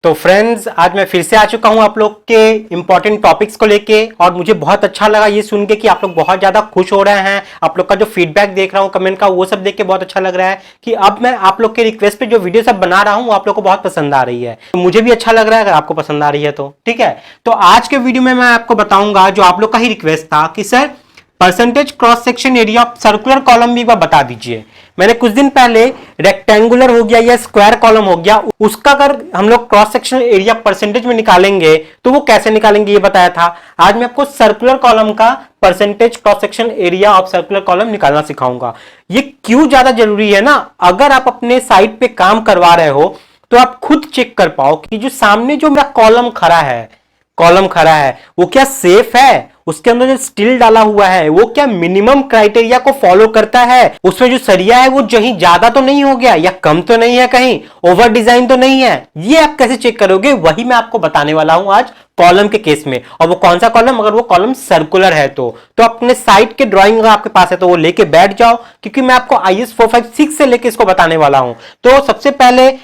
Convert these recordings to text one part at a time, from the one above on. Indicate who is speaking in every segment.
Speaker 1: तो फ्रेंड्स, आज मैं फिर से आ चुका हूं आप लोग के इंपॉर्टेंट टॉपिक्स को लेके। और मुझे बहुत अच्छा लगा ये सुन के कि आप लोग बहुत ज्यादा खुश हो रहे हैं। आप लोग का जो फीडबैक देख रहा हूं कमेंट का, वो सब देख के बहुत अच्छा लग रहा है कि अब मैं आप लोग के रिक्वेस्ट पे जो वीडियो सब बना रहा हूं वो आप लोग को बहुत पसंद आ रही है। तो मुझे भी अच्छा लग रहा है अगर आपको पसंद आ रही है तो ठीक है। तो आज के वीडियो में मैं आपको बताऊंगा, जो आप लोग का ही रिक्वेस्ट था कि sir percentage cross section area of circular column भी बता दीजिए। मैंने कुछ दिन पहले रेक्टेंगुलर हो गया या स्क्वायर कॉलम हो गया, उसका अगर हम लोग क्रॉस सेक्शन एरिया परसेंटेज में निकालेंगे तो वो कैसे निकालेंगे ये बताया था। आज मैं आपको सर्कुलर कॉलम का percentage cross section area of circular column निकालना सिखाऊंगा। ये क्यों ज्यादा जरूरी है ना, अगर आप अपने साइट पे काम करवा रहे हो तो आप खुद चेक कर पाओ कि जो सामने जो मेरा कॉलम खड़ा है वो क्या सेफ है, उसके अंदर जो स्टील डाला हुआ है वो क्या मिनिमम क्राइटेरिया को फॉलो करता है, उसमें जो सरिया है वो कहीं ज्यादा तो नहीं हो गया या कम तो नहीं है, कहीं ओवर डिजाइन तो नहीं है। ये आप कैसे चेक करोगे, वही मैं आपको बताने वाला हूं आज कॉलम के केस में। और वो कौन सा कॉलम, अगर वो कॉलम सर्कुलर है तो अपने साइट के ड्राइंग अगर आपके पास है तो वो लेके बैठ जाओ, क्योंकि मैं आपको IS 456 से लेके इसको बताने वाला हूं। तो सबसे पहले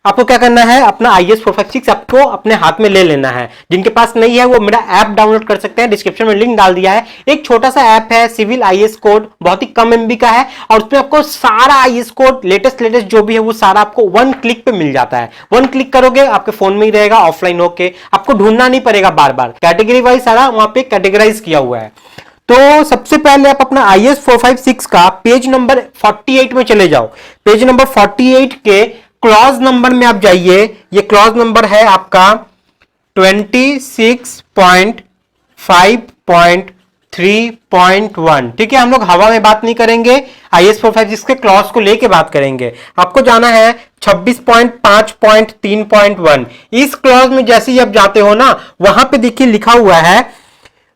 Speaker 1: आपको क्या करना है, अपना IS 456 आपको अपने हाथ में ले लेना है। जिनके पास नहीं है वो मेरा ऐप डाउनलोड कर सकते हैं, डिस्क्रिप्शन में लिंक डाल दिया है। एक छोटा सा ऐप है, सिविल IS कोड, बहुत ही कम MB का है और उसमें आपको सारा IS कोड लेटेस्ट जो भी है वो सारा आपको वन क्लिक पे मिल जाता है। वन क्लिक करोगे आपके फोन में ही रहेगा, ऑफलाइन होके आपको ढूंढना नहीं पड़ेगा बार बार। कैटेगरी वाइज सारा वहां पे कैटेगराइज किया हुआ है। तो सबसे पहले आप अपना IS 456 का पेज नंबर 48 में चले जाओ। पेज नंबर 48 के क्लॉज नंबर में आप जाइए। ये क्लॉज नंबर है आपका 26.5.3.1। ठीक है, हम लोग हवा में बात नहीं करेंगे, IS 456 के क्लॉज को लेके बात करेंगे। आपको जाना है 26.5.3.1। इस क्लॉज में जैसे ही आप जाते हो ना, वहां पे देखिए लिखा हुआ है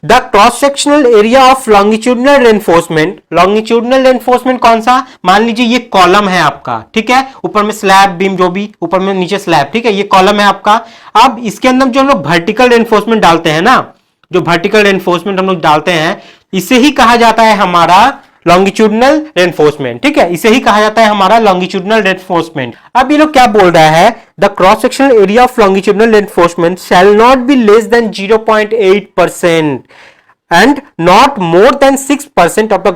Speaker 1: the cross sectional area of longitudinal reinforcement. Longitudinal reinforcement कौन सा, मान लीजिए ये कॉलम है आपका, ठीक है, ऊपर में स्लैब बीम जो भी ऊपर में नीचे स्लैब, ठीक है, ये कॉलम है आपका। अब इसके अंदर जो हम लोग वर्टिकल रेनफोर्समेंट डालते हैं ना, जो वर्टिकल रेनफोर्समेंट हम लोग डालते हैं, इसे ही कहा जाता है हमारा लॉन्गिट्यूडनल रेनफोर्समेंट। ठीक है, इसे ही कहा जाता है हमारा लॉन्गिट्यूडनल रेनफोर्समेंट। अब ये लोग क्या बोल रहा है, the cross sectional area of longitudinal reinforcement shall not be less than 0.8% and not more than 6% of the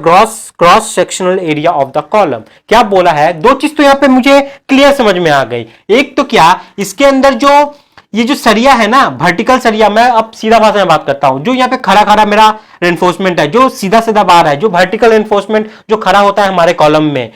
Speaker 1: cross sectional area of the column. क्या बोला है, दो चीज तो यहां पे मुझे क्लियर समझ में आ गई। एक तो क्या, इसके अंदर जो ये जो सरिया है ना, वर्टिकल सरिया, मैं अब सीधा भाषा में बात करता हूं, जो यहाँ पे खड़ा खड़ा मेरा रेनफोर्समेंट है, जो सीधा सीधा बार है, जो वर्टिकल रेनफोर्समेंट जो खड़ा होता है हमारे कॉलम में,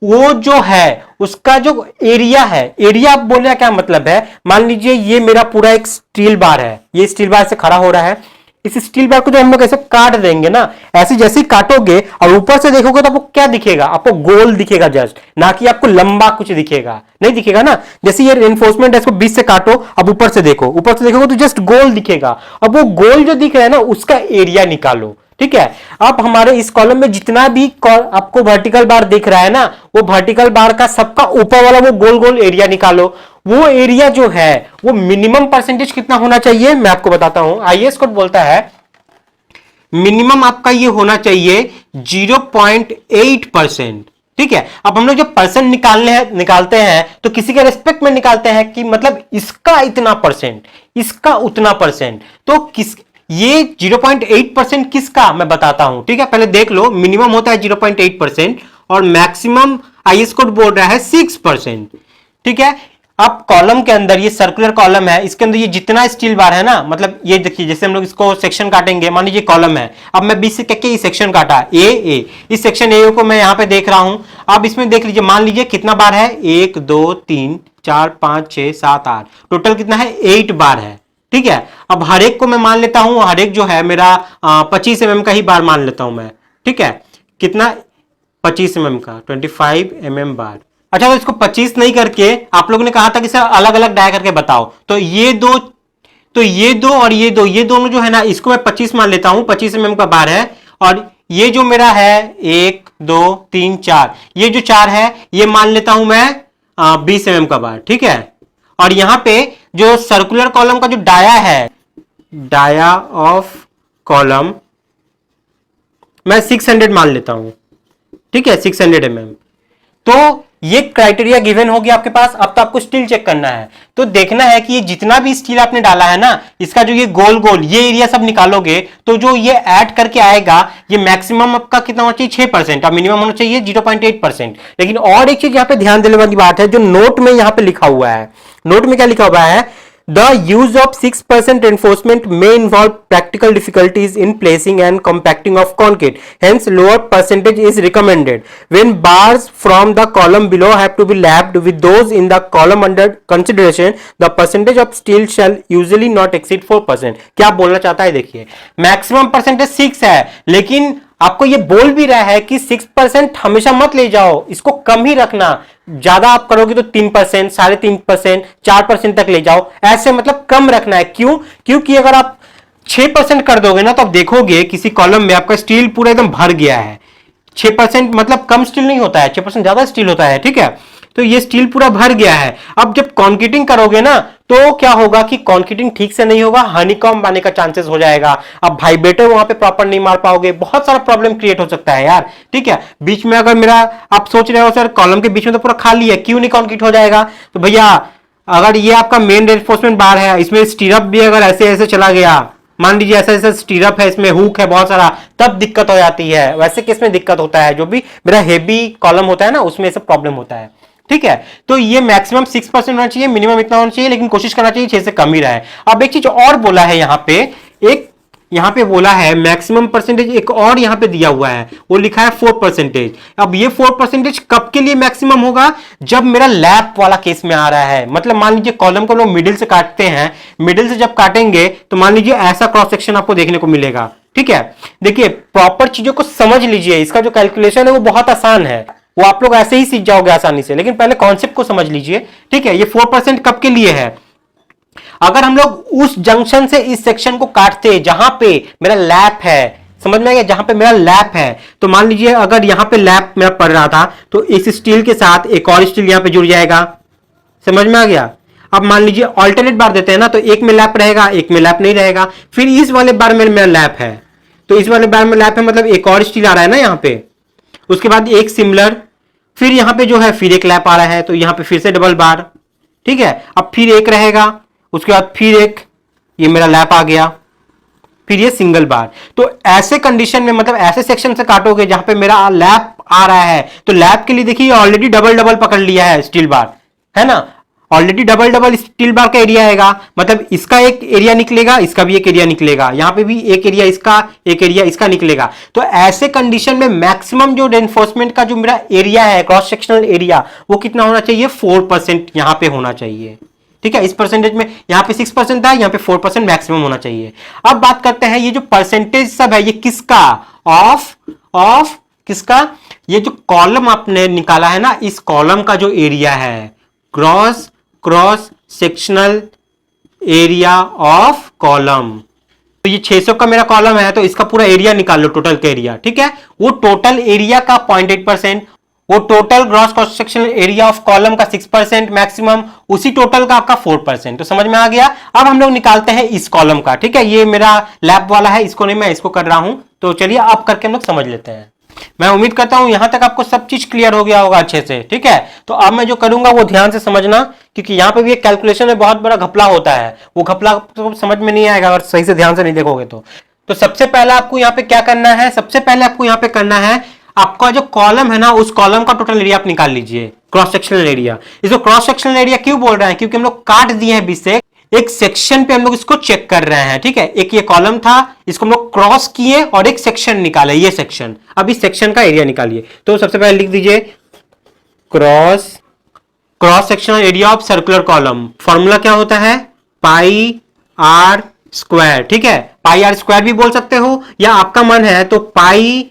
Speaker 1: वो जो है उसका जो एरिया है, एरिया आप बोलने का क्या मतलब है, मान लीजिए ये मेरा पूरा एक स्टील बार है, ये स्टील बार से खड़ा हो रहा है। इस स्टील बार को जो हम लोग ऐसे काट देंगे ना, ऐसे जैसे ही काटोगे और ऊपर से देखोगे तो आपको क्या दिखेगा, आपको गोल दिखेगा जस्ट, ना कि आपको लंबा कुछ दिखेगा, नहीं दिखेगा ना। जैसे ये रेनफोर्समेंट है, इसको बीच से काटो, अब ऊपर से देखोगे तो जस्ट गोल दिखेगा। अब वो गोल जो दिख रहा है ना, उसका एरिया निकालो। ठीक है, अब हमारे इस कॉलम में जितना भी आपको वर्टिकल बार दिख रहा है ना, वो वर्टिकल बार का सबका ऊपर वाला वो गोल गोल एरिया निकालो। वो एरिया जो है वो मिनिमम परसेंटेज कितना होना चाहिए, मैं आपको बताता हूं। IS कोड बोलता है मिनिमम आपका ये होना चाहिए 0.8%। ठीक है, अब हम लोग जब परसेंट निकालते हैं तो किसी के रेस्पेक्ट में निकालते हैं कि मतलब इसका इतना परसेंट, इसका उतना परसेंट। तो किस ये 0.8% किसका मैं बताता हूं। ठीक है, पहले देख लो, मिनिमम होता है 0.8% और मैक्सिमम IS कोड बोल रहा है 6%। ठीक है, अब कॉलम के अंदर, ये सर्कुलर कॉलम है, इसके अंदर ये जितना स्टील बार है ना, मतलब ये देखिए, जैसे हम लोग इसको सेक्शन काटेंगे, मान लीजिए कॉलम है, अब मैं बीच से कह के ये सेक्शन काटा ए, इस सेक्शन ए को मैं यहां पे देख रहा हूं। अब इसमें देख लीजिए, मान लीजिए कितना बार है, 1 2 3 4 5 6 7 8, टोटल कितना है, 8 बार है। ठीक है, अब हर एक को मैं मान लेता हूं, हर एक जो है मेरा 25 mm का ही बार मान लेता हूं मैं। ठीक है, कितना, 25 mm का 25 mm बार। अच्छा, तो इसको 25 नहीं करके आप लोगों ने कहा था कि सर अलग अलग डाय करके बताओ, तो ये दो और ये दोनों जो है ना, इसको मैं 25 मान लेता हूं, 25 mm का बार है। और ये जो मेरा है 1 2 3 4, ये जो 4 है ये मान लेता हूं मैं 20 mm का बार। ठीक है, और यहां पे जो सर्कुलर कॉलम का जो डाया है, डाया ऑफ कॉलम मैं 600 मान लेता हूं। ठीक है, 600 mm। तो ये क्राइटेरिया गिवन हो गया आपके पास। अब तो आपको स्टील चेक करना है, तो देखना है कि ये जितना भी स्टील आपने डाला है ना, इसका जो ये गोल गोल ये एरिया सब निकालोगे तो जो ये ऐड करके आएगा, ये मैक्सिमम आपका कितना होना चाहिए 6%, और मिनिमम होना चाहिए 0.8%। लेकिन और एक चीज यहां पे ध्यान देने वाली बात है, जो नोट में यहां पे लिखा हुआ है, नोट में क्या लिखा हुआ है, The use of 6% reinforcement may involve practical difficulties in placing and compacting of concrete. Hence, lower percentage is recommended. When bars from the column below have to be lapped with those in the column under consideration, the percentage of steel shall usually not exceed 4%. क्या बोलना चाहता है देखिए, maximum percentage 6 है, लेकिन आपको ये बोल भी रहा है कि 6% हमेशा मत ले जाओ, इसको कम ही रखना। ज्यादा आप करोगे तो 3%, 3.5%, 4% तक ले जाओ, ऐसे मतलब कम रखना है। क्यों? क्योंकि अगर आप 6% कर दोगे ना, तो आप देखोगे किसी कॉलम में आपका स्टील पूरा एकदम भर गया है। 6% मतलब कम स्टील नहीं होता है, 6% ज्यादा स्टील होता है, ठीक है। तो ये स्टील पूरा भर गया है। अब जब कॉन्क्रीटिंग करोगे ना, तो क्या होगा कि कॉन्क्रीटिंग ठीक से नहीं होगा, हनीकॉम्ब आने का चांसेस हो जाएगा। अब वाइब्रेटर वहां पे प्रॉपर नहीं मार पाओगे, बहुत सारा प्रॉब्लम क्रिएट हो सकता है यार, ठीक है। बीच में अगर मेरा आप सोच रहे हो सर कॉलम के बीच में तो पूरा खाली है, क्यों नहीं कॉन्क्रीट हो जाएगा, तो भैया अगर ये आपका मेन रेनफोर्समेंट बार है, इसमें स्टीरअप भी अगर ऐसे ऐसे चला गया, मान लीजिए ऐसा ऐसा स्टीरअप है, इसमें हुक है बहुत सारा, तब दिक्कत हो जाती है। वैसे केस में दिक्कत होता है, जो भी मेरा हेवी कॉलम होता है ना, उसमें सब प्रॉब्लम होता है, ठीक है। तो ये मैक्सिमम 6% होना चाहिए, मिनिमम इतना होना चाहिए, लेकिन कोशिश करना चाहिए 6 से कम ही रहे। अब एक चीज और बोला है यहां पे, एक यहां पे बोला है मैक्सिमम परसेंटेज, एक और यहां पे दिया हुआ है, वो लिखा है 4%। अब ये 4% कब के लिए मैक्सिमम होगा, जब मेरा लैप वाला केस में आ रहा है। मतलब मान लीजिए कॉलम को लोग मिडिल से काटते हैं, मिडिल से जब काटेंगे तो मान लीजिए ऐसा क्रॉस सेक्शन आपको देखने को मिलेगा, ठीक है। देखिए प्रॉपर चीजों को समझ लीजिए, इसका जो कैलकुलेशन है वो बहुत आसान है, वो आप लोग ऐसे ही सीख जाओगे आसानी से, लेकिन पहले कॉन्सेप्ट को समझ लीजिए, ठीक है। ये 4% कब के लिए है, अगर हम लोग उस जंक्शन से इस सेक्शन को काटते जहां पे मेरा लैप है, समझ में आ गया, जहां पे मेरा लैप है, तो मान लीजिए अगर यहां पे लैप मेरा पड़ रहा था, तो इस स्टील के साथ एक और स्टील यहां पे जुड़ जाएगा, समझ में आ गया। अब मान लीजिए ऑल्टरनेट बार देते हैं ना, तो एक में लैप रहेगा, एक में लैप नहीं रहेगा, फिर इस वाले बार में मेरा लैप है, तो इस वाले बार में लैप है, मतलब एक और स्टील आ रहा है ना यहां पे, उसके बाद एक सिमिलर, फिर यहां पे जो है फिर एक लैप आ रहा है, तो यहां पे फिर से डबल बार, ठीक है। अब फिर एक रहेगा, उसके बाद फिर एक, ये मेरा लैप आ गया, फिर ये सिंगल बार। तो ऐसे कंडीशन में, मतलब ऐसे सेक्शन से काटोगे जहां पे मेरा लैप आ रहा है, तो लैप के लिए देखिए ऑलरेडी डबल डबल पकड़ लिया है स्टील बार, है ना, already double double steel bar का एरिया आएगा, मतलब इसका एक एरिया निकलेगा, इसका भी एक एरिया निकलेगा, यहां पे भी एक एरिया इसका, एक एरिया इसका निकलेगा। तो ऐसे कंडीशन में मैक्सिमम जो रेनफोर्समेंट का जो मेरा एरिया है, क्रॉस सेक्शनल एरिया, वो कितना होना चाहिए, 4% यहां पे होना चाहिए, ठीक है। इस परसेंटेज में यहां पे 6% था, यहां पे 4% मैक्सिमम होना चाहिए। अब बात करते हैं ये जो परसेंटेज सब है, ये किसका, ऑफ किसका, ये जो कॉलम आपने निकाला है ना, इस कॉलम का जो एरिया है, cross sectional area of column. तो ये 600 का मेरा कॉलम है, तो इसका पूरा एरिया निकाल लो, टोटल का एरिया, ठीक है। वो टोटल एरिया का 0.8%, वो total gross cross sectional area of column का 6% मैक्सिमम, उसी टोटल का आपका 4%। तो समझ में आ गया। अब हम लोग निकालते हैं इस कॉलम का, ठीक है। ये मेरा लैब वाला है, इसको नहीं, मैं इसको कर रहा हूं, तो चलिए अब करके हम लोग समझ लेते हैं। मैं उम्मीद करता हूं यहां तक आपको सब चीज क्लियर हो गया होगा अच्छे से, ठीक है। तो अब मैं जो करूंगा वो ध्यान से समझना, क्योंकि यहां पे भी एक कैलकुलेशन में बहुत बड़ा घपला होता है, वो घपला तो समझ में नहीं आएगा अगर सही से ध्यान से नहीं देखोगे तो सबसे पहले आपको यहां पे क्या करना है, सबसे पहले आपको यहां पे करना है, आपका जो कॉलम है ना, उस कॉलम का टोटल एरिया आप निकाल लीजिए, क्रॉस सेक्शनल एरिया। इसको क्रॉस सेक्शनल एरिया क्यों बोल रहे हैं, क्योंकि हम लोग काट दिए हैं बीच से, एक सेक्शन पे हम लोग इसको चेक कर रहे हैं, ठीक है। एक ये कॉलम था, इसको हम लोग क्रॉस किए और एक सेक्शन निकाले, ये सेक्शन। अब इस सेक्शन का एरिया निकालिए, तो सबसे पहले लिख दीजिए cross sectional area of circular column. Formula क्या होता है, पाई आर स्क्वायर, ठीक है। पाई आर स्क्वायर भी बोल सकते हो, या आपका मन है तो पाई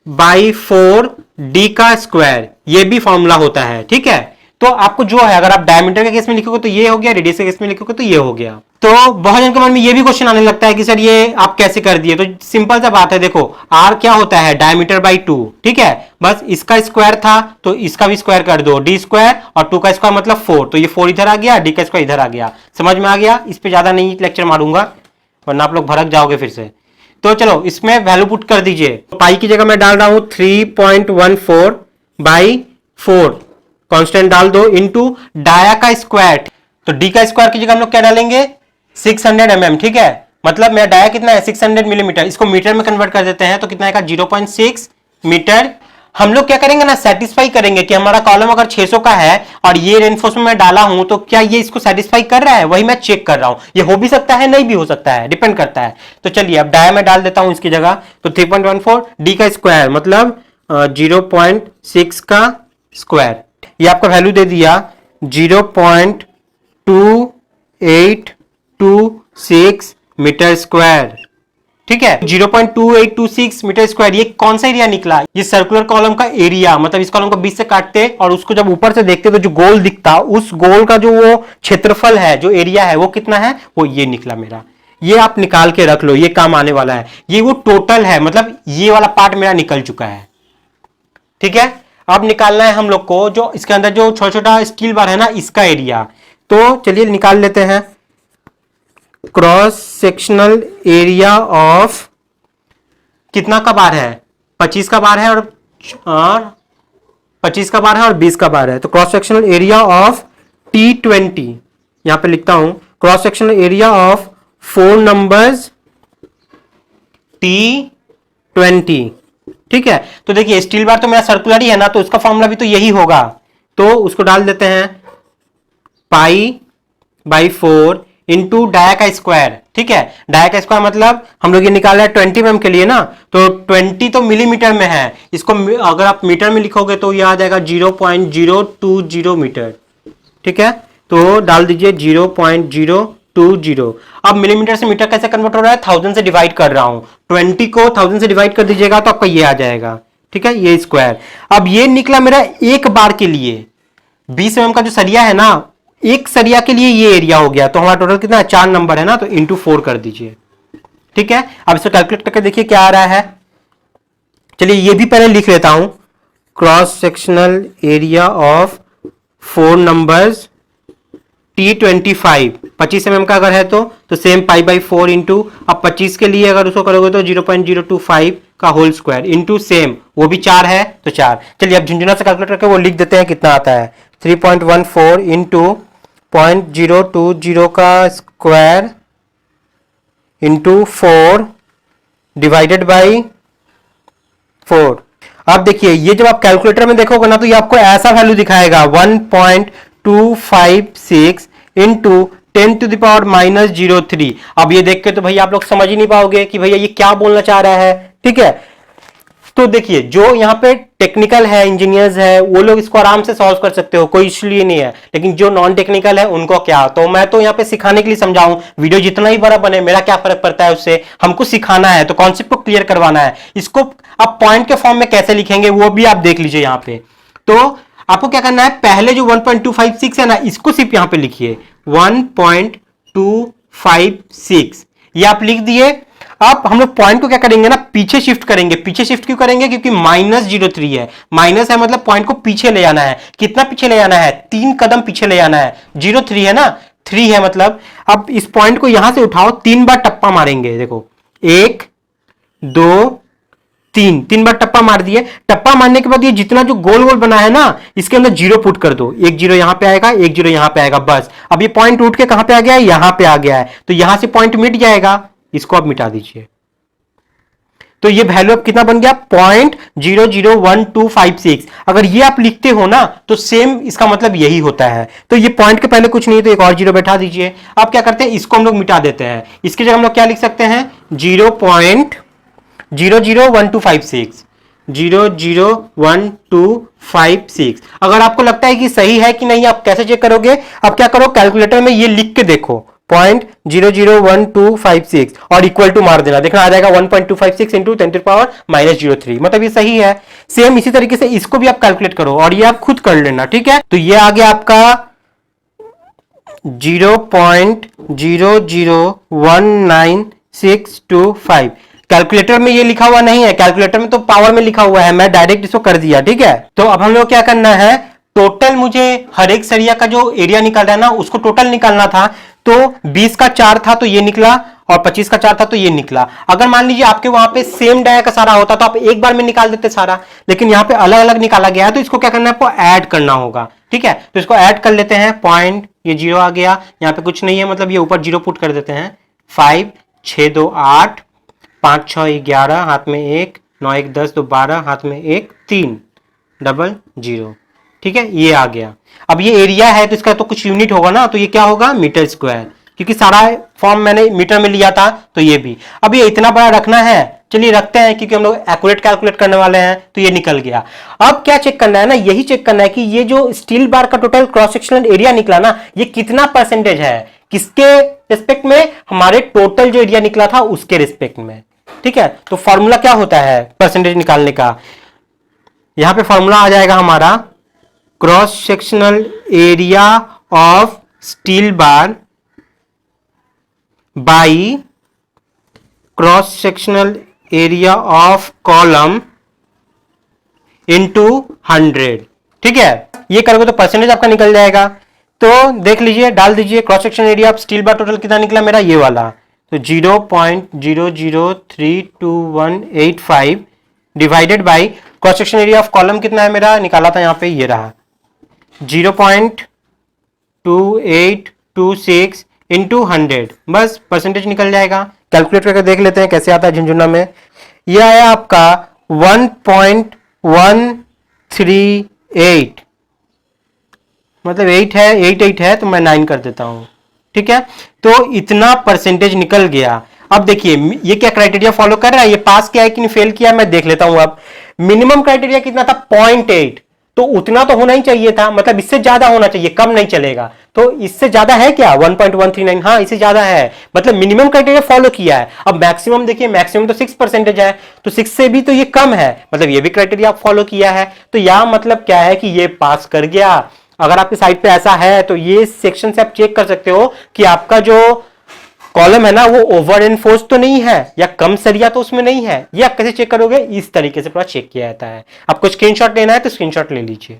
Speaker 1: बाई 4 डी का स्क्वायर, ये भी फॉर्मूला होता है, ठीक है। तो आपको जो है, अगर आप डायमीटर के केस में लिखोगे तो ये हो गया, रेडियस के केस में लिखोगे तो ये हो गया। तो बहुत जन के मन में ये भी क्वेश्चन आने लगता है कि सर ये आप कैसे कर दिए, तो सिंपल सा बात है, देखो आर क्या होता है, डायमीटर बाई 2, ठीक है। बस इसका स्क्वायर था तो इसका भी स्क्वायर कर दो, डी स्क्वायर, और 2 का स्क्वायर मतलब 4, तो ये 4 इधर आ गया, डी का स्क्वायर इधर आ गया। समझ में आ गया। इस पे ज्यादा नहीं लेक्चर मारूंगा, वरना आप लोग भड़क जाओगे फिर से। तो चलो इसमें वैल्यू पुट कर दीजिए। तो पाई की जगह मैं डाल रहा हूं 3.14 बाई 4, कांस्टेंट डाल दो इनटू डाया का स्क्वायर। तो डी का स्क्वायर की जगह हम लोग क्या डालेंगे 600 mm, ठीक है। मतलब मेरा डाया कितना है 600 मिलीमीटर, इसको मीटर में कन्वर्ट कर देते हैं तो कितना आएगा 0.6 मीटर। हम लोग क्या करेंगे ना सेटिस्फाई करेंगे कि हमारा कॉलम अगर 600 का है और ये रेनफोर्समेंट मैं डाला हूं तो क्या ये इसको सेटिस्फाई कर रहा है, वही मैं चेक कर रहा हूं। ये हो भी सकता है नहीं भी हो सकता है, डिपेंड करता है। तो चलिए अब डाया में डाल देता हूं इसकी जगह। तो 3.14 डी का स्क्वायर मतलब 0.6 का स्क्वायर, ये आपका वैल्यू दे दिया 0.2826 मीटर स्क्वायर, ठीक है। 0.2826 मीटर स्क्वायर, ये कौन सा एरिया निकला, ये सर्कुलर कॉलम का एरिया। मतलब इस कॉलम को बीच से काटते और उसको जब ऊपर से देखते तो जो गोल दिखता, उस गोल का जो वो क्षेत्रफल है, जो एरिया है वो कितना है, वो ये निकला मेरा। ये आप निकाल के रख लो, ये काम आने वाला है। ये वो टोटल है, मतलब ये वाला पार्ट मेरा निकल चुका है, ठीक है। अब निकालना है हम लोग को जो इसके अंदर जो छोटा छोटा स्टील बार है ना, इसका एरिया। तो चलिए निकाल लेते हैं। क्रॉस सेक्शनल एरिया ऑफ कितना का बार है, 25 का बार है और 25 का बार है और 20 का बार है। तो cross sectional area of T20, यहां पे लिखता हूं cross sectional area of 4 numbers T20, ठीक है। तो देखिए स्टील बार तो मेरा सर्कुलर ही है ना, तो उसका फॉर्मूला भी तो यही होगा। तो उसको डाल देते हैं π/4 इंटू डाया का स्क्वायर, ठीक है। डाया का स्क्वायर मतलब हम लोग ये निकाल रहे हैं 20 mm के लिए ना, तो 20 तो मिलीमीटर में है, इसको अगर आप मीटर में लिखोगे तो ये आ जाएगा 0.020 मीटर, ठीक है। तो डाल दीजिए 0.020। अब मिलीमीटर से मीटर कैसे कन्वर्ट हो रहा है, 1000 से डिवाइड कर रहा हूं। 20 को 1000 से डिवाइड कर दीजिएगा तो आपका ये आ जाएगा, ठीक है, ये स्क्वायर। अब ये निकला मेरा एक बार के लिए 20 mm का जो सरिया है ना, एक सरिया के लिए ये एरिया हो गया। तो हमारा टोटल कितना है 4 नंबर है ना, तो इंटू 4 कर दीजिए, ठीक है। अब इसे कैलकुलेट करके देखिए क्या आ रहा है। चलिए ये भी पहले लिख लेता हूं, cross sectional area of 4 numbers T25, 25 mm का अगर है तो सेम π/4 इंटू, अब 25 के लिए अगर उसको करोगे तो 0.025 का होल स्क्वायर इंटू सेम, वो भी 4 है तो 4। चलिए अब झुंझुना से कैलकुलेट करके वो लिख देते हैं कितना आता है। 3.14 इंटू 0.020 का स्क्वायर इंटू 4 डिवाइडेड बाई 4। अब देखिए ये जब आप कैलकुलेटर में देखोगे ना तो ये आपको ऐसा वैल्यू दिखाएगा 1.256 इंटू 10⁻⁻03। अब ये देख के तो भैया आप लोग समझ ही नहीं पाओगे कि भैया ये क्या बोलना चाह रहा है, ठीक है। तो देखिए जो यहाँ पे टेक्निकल है, इंजीनियर्स है, वो लोग इसको आराम से सॉल्व कर सकते हो, कोई इश्यू नहीं है। लेकिन जो नॉन टेक्निकल है उनको क्या, तो मैं तो यहाँ पे सिखाने के लिए समझाऊं। वीडियो जितना ही बड़ा बने मेरा क्या फर्क पड़ता है उससे, हमको सिखाना है तो कॉन्सेप्ट को क्लियर करवाना है। इसको आप पॉइंट के फॉर्म में कैसे लिखेंगे वो भी आप देख लीजिए यहाँ पे। तो आपको क्या करना है, पहले जो 1.256 है ना, इसको सिर्फ यहां पे लिखिए 1.256, ये आप लिख दिए। अब हम लोग पॉइंट को क्या करेंगे ना, पीछे शिफ्ट करेंगे। पीछे शिफ्ट क्यों करेंगे, क्योंकि -03 है। माइनस है मतलब पॉइंट को पीछे ले जाना है। कितना पीछे ले जाना है, 3 कदम पीछे ले जाना है। 03 है ना, 3 है मतलब। अब इस पॉइंट को यहां से उठाओ, 3 बार टप्पा मारेंगे। देखो 1 2 3 बार टप्पा मार दिए। टप्पा मारने के बाद ये जितना जो गोल गोल बना है ना, इसके अंदर 0 पुट कर दो। 1 0 यहां पे आएगा, 1 0 यहां पे आएगा, बस। अब ये पॉइंट उठ के कहां पे आ गया है, यहां पे आ गया है। तो यहां से पॉइंट मिट जाएगा, इसको आप मिटा दीजिए। तो ये वैल्यू अब कितना बन गया, 0.001256। अगर ये आप लिखते हो ना तो सेम इसका मतलब यही होता है। तो ये पॉइंट के पहले कुछ नहीं है तो एक और 0 बैठा दीजिए। अब क्या करते हैं, इसको हम लोग मिटा देते हैं। इसकी जगह हम लोग क्या लिख सकते हैं, 0.001256, 00126। अगर आपको लगता है कि सही है कि नहीं, आप कैसे चेक करोगे, आप क्या करो, कैलकुलेटर में ये लिख के देखो 0.001256 और इक्वल टू मार देना, देखना आ जाएगा 1.256 इंटू 10⁻⁻03, मतलब ये सही है। सेम इसी तरीके से इसको भी आप कैलकुलेट करो और ये आप खुद कर लेना, ठीक है। तो ये आ गया आपका 0.001965। कैलकुलेटर में ये लिखा हुआ नहीं है, कैलकुलेटर में तो पावर में लिखा हुआ है, मैं डायरेक्ट इसको कर दिया, ठीक है। तो अब हम लोग क्या करना है, टोटल मुझे हर एक सरिया का जो एरिया निकालना है ना, उसको टोटल निकालना था। तो 20 का 4 था तो ये निकला, और 25 का 4 था तो ये निकला। अगर मान लीजिए आपके वहां पे सेम डाया का सारा होता तो आप एक बार में निकाल देते सारा, लेकिन यहाँ पे अलग अलग निकाला गया है तो इसको क्या करना है, आपको ऐड करना होगा। ठीक है, तो इसको ऐड कर लेते हैं। पॉइंट, ये 0 आ गया, यहाँ पे कुछ नहीं है, मतलब ये ऊपर 0 पुट कर देते हैं। 5 6 2 8 5 6 11, हाथ में 1, 9 1 10 2 12, हाथ में 1 3 डबल 0। ठीक है, ये आ गया। अब ये एरिया है तो इसका तो कुछ यूनिट होगा ना, तो ये क्या होगा, मीटर स्क्वायर, क्योंकि सारा फॉर्म मैंने मीटर में लिया था तो ये भी। अब ये इतना बड़ा रखना है, चलिए रखते हैं, क्योंकि हम लोग एक्यूरेट कैलकुलेट करने वाले हैं। तो ये निकल गया। अब क्या चेक करना है ना, यही चेक करना है कि ये जो स्टील बार का टोटल क्रॉस सेक्शनल एरिया निकला ना, ये कितना परसेंटेज है, किसके रिस्पेक्ट में, हमारे टोटल जो एरिया निकला था उसके रिस्पेक्ट में। ठीक है, तो फॉर्मूला क्या होता है परसेंटेज निकालने का, यहां पे फॉर्मूला आ जाएगा हमारा cross sectional area of steel bar by cross sectional area of column into 100। ठीक है, ये करोगे तो परसेंटेज आपका निकल जाएगा। तो देख लीजिए, डाल दीजिए cross section area of steel bar total कितना निकला मेरा, ये वाला, तो 0.00321885 divided by cross section area of column कितना है मेरा, निकाला था यहाँ पे, ये रहा 0.2826 इंटू 100, बस परसेंटेज निकल जाएगा। कैलकुलेट करके देख लेते हैं कैसे आता है झुंझुना में। ये आया आपका 1.138, मतलब 8 है, 8 है तो मैं 9 कर देता हूं। ठीक है, तो इतना परसेंटेज निकल गया। अब देखिए ये क्या क्राइटेरिया फॉलो कर रहा है, ये पास किया है कि नहीं फेल किया है, मैं देख लेता हूं। अब मिनिमम क्राइटेरिया कितना था, 0.8, तो उतना तो होना ही चाहिए था, मतलब इससे ज्यादा होना चाहिए, कम नहीं चलेगा। तो इससे ज्यादा है क्या, 1.139, हाँ इससे ज्यादा है, मतलब मिनिमम क्राइटेरिया फॉलो किया है। अब मैक्सिमम देखिए, मैक्सिमम तो 6% है, तो 6 से भी तो ये कम है, मतलब ये भी क्राइटेरिया आप फॉलो किया है। तो यह मतलब क्या है कि ये पास कर गया। अगर आपकी साइड पे ऐसा है तो ये सेक्शन से आप चेक कर सकते हो कि आपका जो कॉलम है ना वो ओवर एनफोर्स तो नहीं है, या कम सरिया तो उसमें नहीं है। ये आप कैसे चेक करोगे, इस तरीके से पूरा चेक किया जाता है। आपको स्क्रीनशॉट लेना है तो स्क्रीनशॉट ले लीजिए।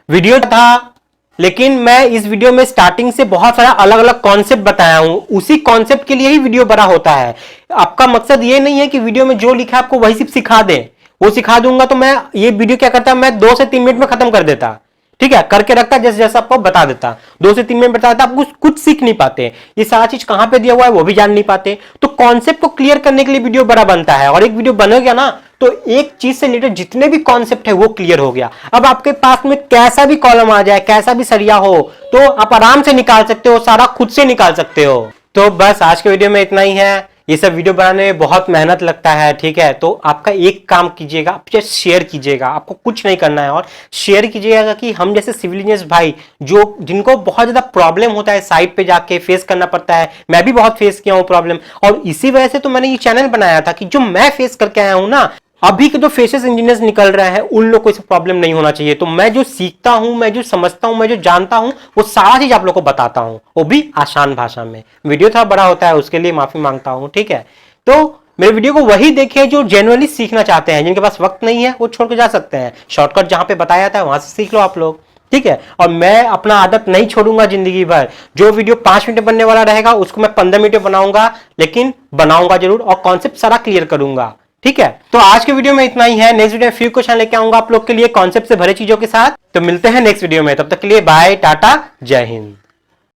Speaker 1: वीडियो था, लेकिन मैं इस वीडियो में स्टार्टिंग से बहुत सारा अलग अलग कॉन्सेप्ट बताया हूं, उसी कॉन्सेप्ट के लिए ही वीडियो बड़ा होता है। आपका मकसद ये नहीं है कि वीडियो में जो लिखा है आपको वही सिर्फ सिखा दें, वो सिखा दूंगा तो मैं ये वीडियो क्या करता, मैं 2 से 3 मिनट में खत्म कर देता। ठीक है, करके रखता जैसे जैसा आपको बता देता, 2 से 3 मिनट बता देता, आप कुछ सीख नहीं पाते, ये सारा चीज कहां पे दिया हुआ है वो भी जान नहीं पाते। तो कॉन्सेप्ट को क्लियर करने के लिए वीडियो बड़ा बनता है, और एक वीडियो बन गया ना तो एक चीज से रिलेटेड जितने भी कॉन्सेप्ट है वो क्लियर हो गया। अब आपके पास में कैसा भी कॉलम आ जाए, कैसा भी सरिया हो, तो आप आराम से निकाल सकते हो, सारा खुद से निकाल सकते हो। तो बस आज के वीडियो में इतना ही है। ये सब वीडियो बनाने में बहुत मेहनत लगता है। ठीक है, तो आपका एक काम कीजिएगा, आप जस्ट शेयर कीजिएगा, आपको कुछ नहीं करना है, और शेयर कीजिएगा कि हम जैसे सिविल इंजीनियर्स भाई जो जिनको बहुत ज्यादा प्रॉब्लम होता है साइट पे जाके फेस करना पड़ता है, मैं भी बहुत फेस किया हूं प्रॉब्लम, और इसी वजह से तो मैंने ये चैनल बनाया था कि जो मैं फेस करके आया हूं ना, अभी के जो फ्रेशर्स इंजीनियर्स निकल रहे हैं उन लोग को इस प्रॉब्लम नहीं होना चाहिए। तो मैं जो सीखता हूं, मैं जो समझता हूं, मैं जो जानता हूं, वो सारा चीज आप लोग को बताता हूं, वो भी आसान भाषा में। वीडियो थोड़ा बड़ा होता है, उसके लिए माफी मांगता हूं। ठीक है, तो मेरे वीडियो को वही देखे जो जेन्युइनली सीखना चाहते हैं, जिनके पास वक्त नहीं है वो छोड़ के जा सकते हैं, शॉर्टकट जहां पे बताया था वहां से सीख लो आप लोग। ठीक है, और मैं अपना आदत नहीं छोड़ूंगा जिंदगी भर। जो वीडियो 5 मिनट बनने वाला रहेगा उसको मैं 15 मिनट बनाऊंगा, लेकिन बनाऊंगा जरूर, और कॉन्सेप्ट सारा क्लियर करूंगा। ठीक है, तो आज के वीडियो में इतना ही है। नेक्स्ट वीडियो में फ्यू क्वेश्चन लेके आऊंगा आप लोग के लिए कॉन्सेप्ट से भरे चीजों के साथ। तो मिलते हैं नेक्स्ट वीडियो में, तब तक के लिए बाय, टाटा, जय हिंद।